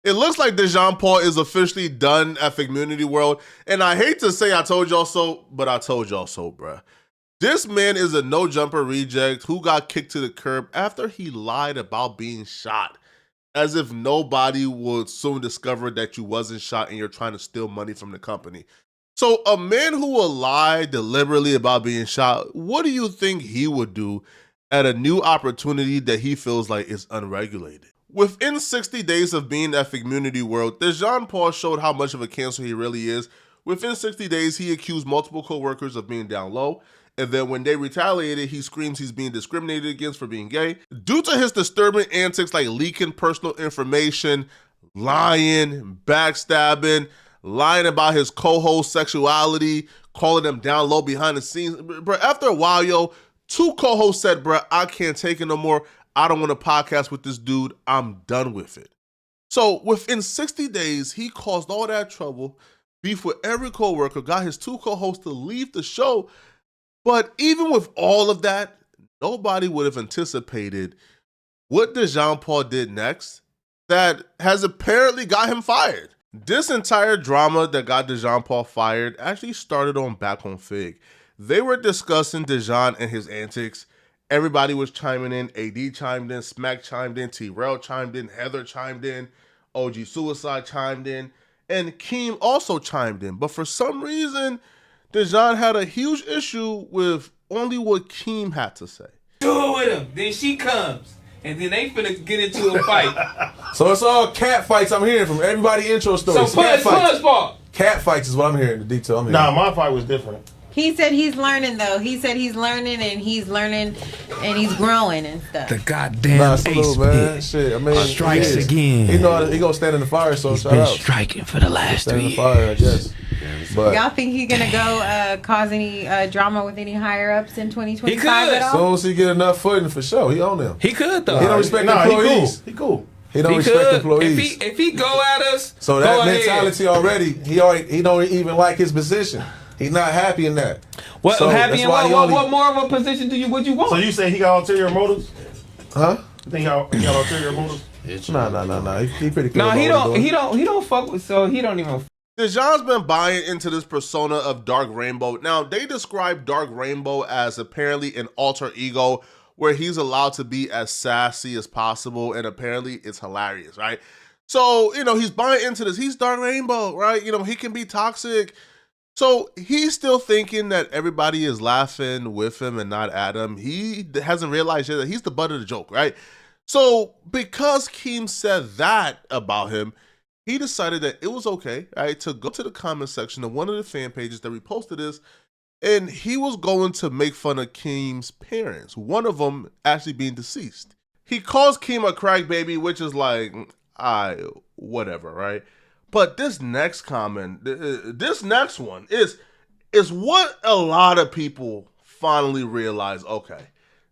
It looks like Dejon Paul is officially done at Community World. And I hate to say I told y'all so, but I told y'all so, bruh. This man is a no-jumper reject who got kicked to the curb after he lied about being shot. As if nobody would soon discover that you wasn't shot and you're trying to steal money from the company. So a man who will lie deliberately about being shot, what do you think he would do at a new opportunity that he feels like is unregulated? Within 60 days of being at Community World, Dejon Paul showed how much of a cancer he really is. Within 60 days, he accused multiple co-workers of being down low. And then when they retaliated, he screams he's being discriminated against for being gay. Due to his disturbing antics like leaking personal information, lying, backstabbing, lying about his co-host sexuality, calling them down low behind the scenes. Bro, after a while, yo, 2 co-hosts said, bro, I can't take it no more. I don't want to podcast with this dude. I'm done with it. So within 60 days, he caused all that trouble, beef with every co-worker, got his 2 co-hosts to leave the show. But even with all of that, nobody would have anticipated what Dejon Paul did next that has apparently got him fired. This entire drama that got Dejon Paul fired actually started on Back on Fig. They were discussing Dejon and his antics. Everybody was chiming in. AD chimed in, Smack chimed in, T-Rel chimed in, Heather chimed in, OG Suicide chimed in, and Keem also chimed in. But for some reason, Dejon had a huge issue with only what Keem had to say. Do it with him. Then she comes. And then they finna get into a fight. So it's all cat fights I'm hearing from everybody intro stories. So punch ball. Cat fights is what I'm hearing, the detail I'm hearing. Nah, my fight was different. He said he's learning though. He said he's learning and he's growing and stuff. The goddamn ace man. Shit, I mean, strikes again. He know he gonna stand in the fire, so he's shout been out. striking for the last 3 years. Fire, I guess. But y'all think he's gonna go cause any drama with any higher ups in 2025 He could. at all? As soon as he get enough footing, for sure, he on them. He could though. He don't respect employees. He cool. He don't respect employees. If he go at us, so that mentality already, he don't even like his position. He's not happy in that. What so happy in what more of a position would you want? So you say he got ulterior motives? Huh? You think he got ulterior motives? No. He pretty cool. No, he don't fuck with. So he don't even. Dejon's been buying into this persona of Dark Rainbow. Now, they describe Dark Rainbow as apparently an alter ego where he's allowed to be as sassy as possible, and apparently it's hilarious, right? So, he's buying into this. He's Dark Rainbow, right? He can be toxic. So he's still thinking that everybody is laughing with him and not at him. He hasn't realized yet that he's the butt of the joke, right? So because Keem said that about him, he decided that it was okay, right, to go to the comment section of one of the fan pages that reposted this, and he was going to make fun of Keem's parents, one of them actually being deceased. He calls Keem a crack baby, which is like, whatever, right? But this next comment, this next one is what a lot of people finally realize, okay,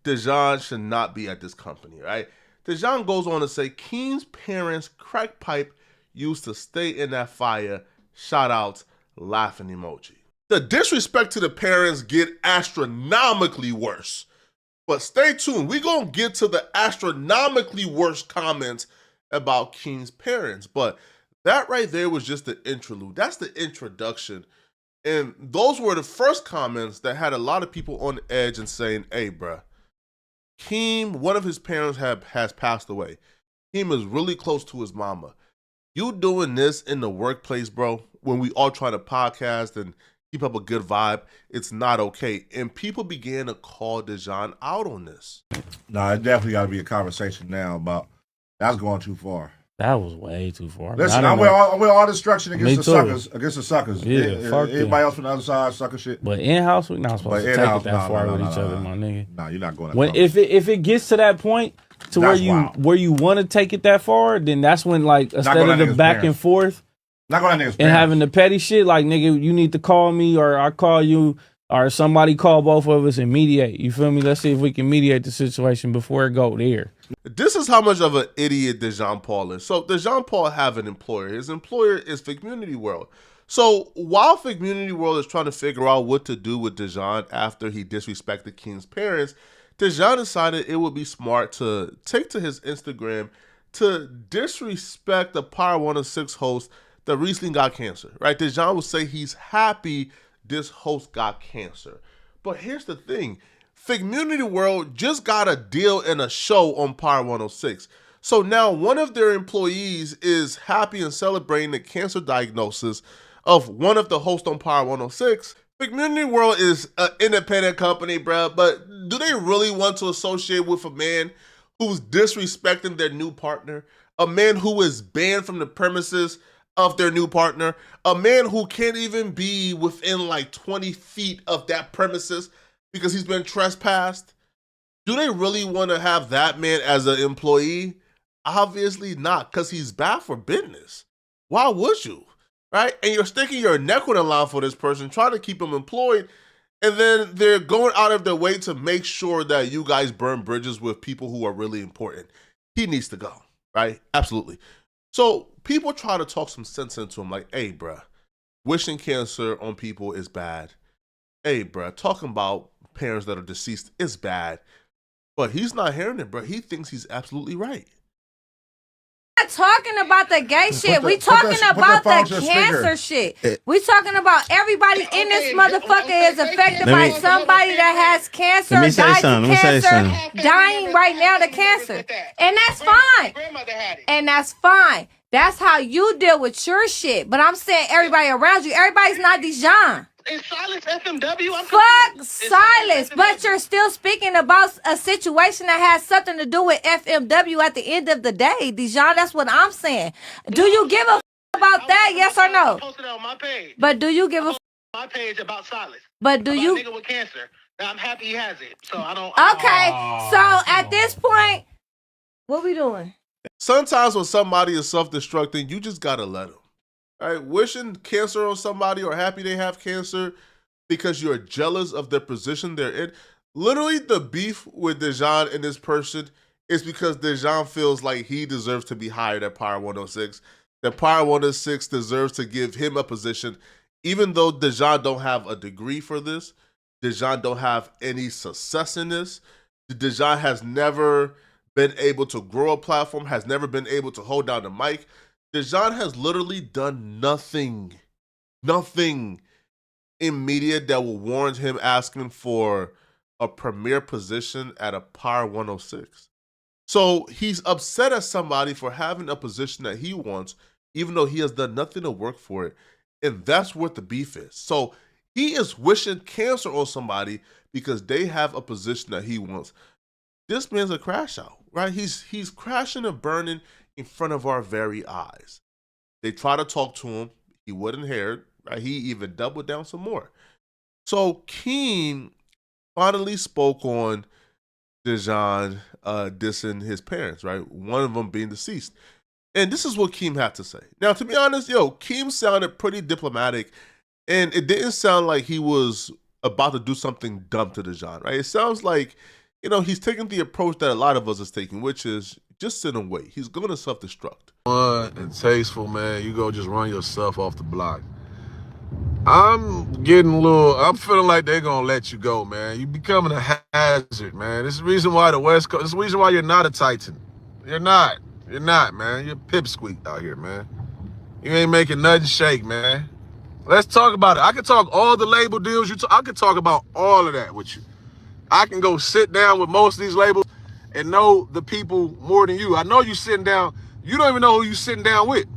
Dejon should not be at this company, right? Dejon goes on to say, Keem's parents' crack pipe used to stay in that fire. Shout out, laughing emoji. The disrespect to the parents get astronomically worse. But stay tuned. We're going to get to the astronomically worse comments about Keem's parents. But that right there was just the interlude. That's the introduction. And those were the first comments that had a lot of people on the edge and saying, hey, bruh, Keem, one of his parents has passed away. Keem is really close to his mama. You doing this in the workplace, bro, when we all try to podcast and keep up a good vibe, it's not okay. And people began to call Dejon out on this. No, it definitely got to be a conversation now about that's going too far. That was way too far. Listen, I'm with all destruction against the suckers. Against the suckers. Yeah, fuck everybody else from the other side, sucker shit. But in-house, we're not supposed to take it that far with each other, my nigga. No, you're not going that far. If it gets to that point to where you want to take it that far, then that's when, like, instead of the back and forth and having the petty shit, like, nigga, you need to call me or I call you or somebody call both of us and mediate. You feel me? Let's see if we can mediate the situation before it go there. This is how much of an idiot Dejon Paul is. So Dejon Paul have an employer. His employer is Community World. So while Community World is trying to figure out what to do with Dejon after he disrespected Keem's parents, Dejon decided it would be smart to take to his Instagram to disrespect the Power 106 host that recently got cancer, right? Dejon will say he's happy this host got cancer. But here's the thing. Figmunity World just got a deal in a show on Power 106. So now one of their employees is happy and celebrating the cancer diagnosis of one of the hosts on Power 106. Figmunity World is an independent company, bro, but do they really want to associate with a man who's disrespecting their new partner? A man who is banned from the premises of their new partner? A man who can't even be within like 20 feet of that premises because he's been trespassed? Do they really want to have that man as an employee? Obviously not, because he's bad for business. Why would you? Right? And you're sticking your neck on the line for this person, trying to keep him employed, and then they're going out of their way to make sure that you guys burn bridges with people who are really important. He needs to go, right? Absolutely. So people try to talk some sense into him, like, hey, bruh, wishing cancer on people is bad. Hey, bruh, talking about parents that are deceased is bad. But he's not hearing it, bruh. He thinks he's absolutely right. Not talking about the gay shit. We talking about the cancer shit. We talking about everybody in this motherfucker is affected by somebody that has cancer, died of cancer, dying right now to cancer. And that's fine. And that's fine. That's how you deal with your shit. But I'm saying everybody around you, everybody's not Dejon. Is Silas FMW? Fuck Silas, but you're still speaking about a situation that has something to do with FMW at the end of the day, Dejon. That's what I'm saying. Do you give a about that? Yes or no? Posted on my page. But do you give a my page about Silas? But do about you? Nigga with cancer. Now I'm happy he has it. So I don't. Okay. So at this point, what we doing? Sometimes when somebody is self-destructing, you just gotta let them. Right? Wishing cancer on somebody or happy they have cancer because you're jealous of their position they're in. Literally, the beef with Dejon and this person is because Dejon feels like he deserves to be hired at Power 106. That Power 106 deserves to give him a position, even though Dejon don't have a degree for this. Dejon don't have any success in this. Dejon has never been able to grow a platform, has never been able to hold down the mic. Dejon has literally done nothing in media that will warrant him asking for a premier position at a Power 106. So he's upset at somebody for having a position that he wants, even though he has done nothing to work for it. And that's what the beef is. So he is wishing cancer on somebody because they have a position that he wants. This man's a crash out, right? He's crashing and burning in front of our very eyes. They try to talk to him. He wouldn't hear it, right? He even doubled down some more. So Keem finally spoke on Dejon dissing his parents, right? One of them being deceased. And this is what Keem had to say. Now, to be honest, Keem sounded pretty diplomatic, and it didn't sound like he was about to do something dumb to Dejon, right? It sounds like, he's taking the approach that a lot of us is taking, which is just sit and wait. He's going to self-destruct. And tasteful, man. You go just run yourself off the block. I'm feeling like they're going to let you go, man. You're becoming a hazard, man. This is the reason why the West Coast, this is the reason why you're not a Titan. You're not, man. You're pipsqueak out here, man. You ain't making nothing shake, man. Let's talk about it. I can talk all the label deals. I can talk about all of that with you. I can go sit down with most of these labels and know the people more than you. I know you sitting down. You don't even know who you sitting down with.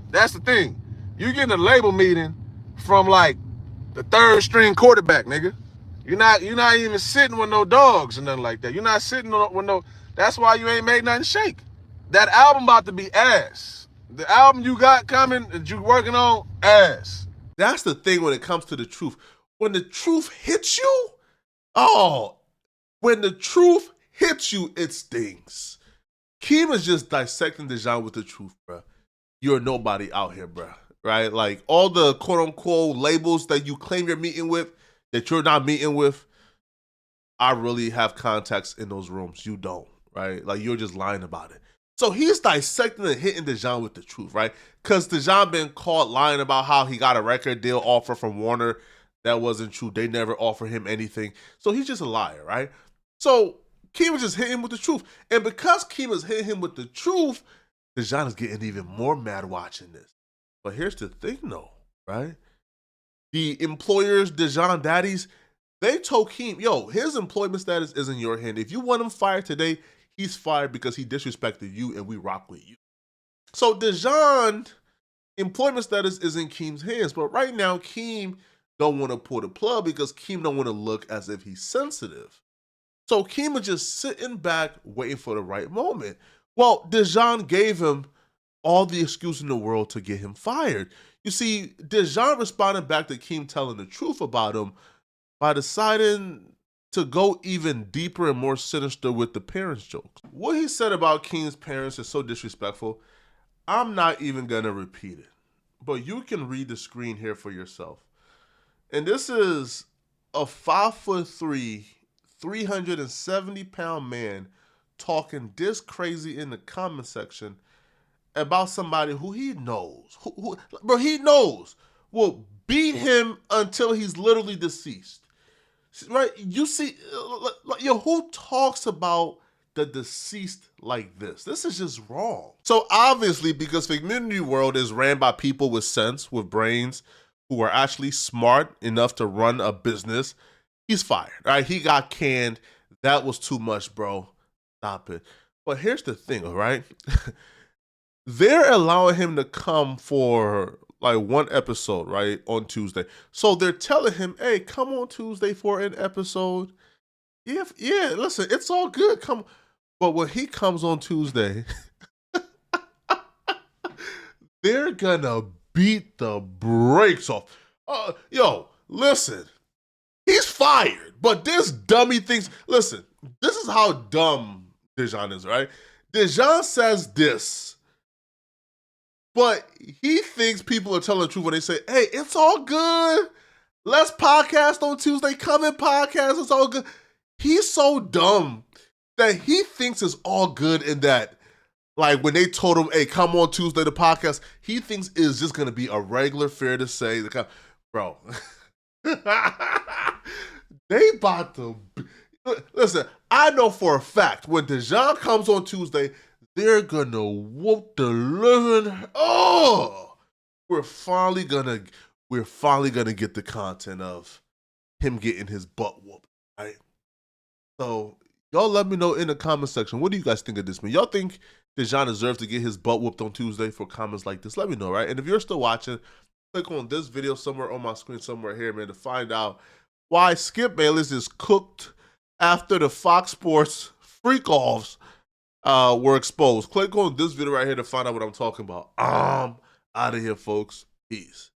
That's the thing. You getting a label meeting from like the third string quarterback, nigga. You're not even sitting with no dogs or nothing like that. You're not sitting with no. That's why you ain't made nothing shake. That album about to be ass. The album you got coming that you working on, ass. That's the thing when it comes to the truth. When the truth hits you, when the truth hits you, it stings. Keem is just dissecting Dejon with the truth, bro. You're nobody out here, bro. Right? Like all the quote unquote labels that you claim you're meeting with, that you're not meeting with, I really have contacts in those rooms. You don't, right? Like you're just lying about it. So he's dissecting and hitting Dejon with the truth, right? Because Dejon been caught lying about how he got a record deal offer from Warner. That wasn't true. They never offered him anything. So he's just a liar, right? So Keem was just hitting him with the truth. And because Keem is hitting him with the truth, Dejon is getting even more mad watching this. But here's the thing, though, right? The employers, Dejon daddies, they told Keem, yo, his employment status is in your hand. If you want him fired today, he's fired because he disrespected you and we rock with you. So Dejon employment status is in Keem's hands. But right now, Keem don't want to pull the plug because Keem don't want to look as if he's sensitive. So Keem is just sitting back, waiting for the right moment. Well, Dejon gave him all the excuse in the world to get him fired. You see, Dejon responded back to Keem telling the truth about him by deciding to go even deeper and more sinister with the parents' jokes. What he said about Keem's parents is so disrespectful, I'm not even going to repeat it. But you can read the screen here for yourself. And this is a 5'3", 370-pound man talking this crazy in the comment section about somebody who he knows, bro, he knows will beat him until he's literally deceased. Right? You see, yo, who talks about the deceased like this? This is just wrong. So obviously, because the community world is ran by people with sense, with brains, who are actually smart enough to run a business, he's fired. Right? He got canned. That was too much, bro. Stop it. But here's the thing, all right? They're allowing him to come for like one episode, right, on Tuesday. So they're telling him, hey, come on Tuesday for an episode. Yeah, listen, it's all good. Come. But when he comes on Tuesday, they're gonna beat the brakes off. Yo, listen, he's fired. But this dummy thinks, listen, this is how dumb Dejon is, right? Dejon says this, but he thinks people are telling the truth when they say, hey, it's all good. Let's podcast on Tuesday. Come in podcast. It's all good. He's so dumb that he thinks it's all good in that, like, when they told him, hey, come on Tuesday to podcast, he thinks it's just going to be a regular Fair to Say. Bro. They about to... Listen, I know for a fact when Dejon comes on Tuesday, they're going to whoop the living... Oh! We're finally gonna get the content of him getting his butt whooped, right? So y'all let me know in the comment section. What do you guys think of this, man? Y'all think Dejon deserves to get his butt whooped on Tuesday for comments like this? Let me know, right? And if you're still watching, click on this video somewhere on my screen, somewhere here, man, to find out why Skip Bayless is cooked after the Fox Sports freak-offs were exposed. Click on this video right here to find out what I'm talking about. Out of here, folks. Peace.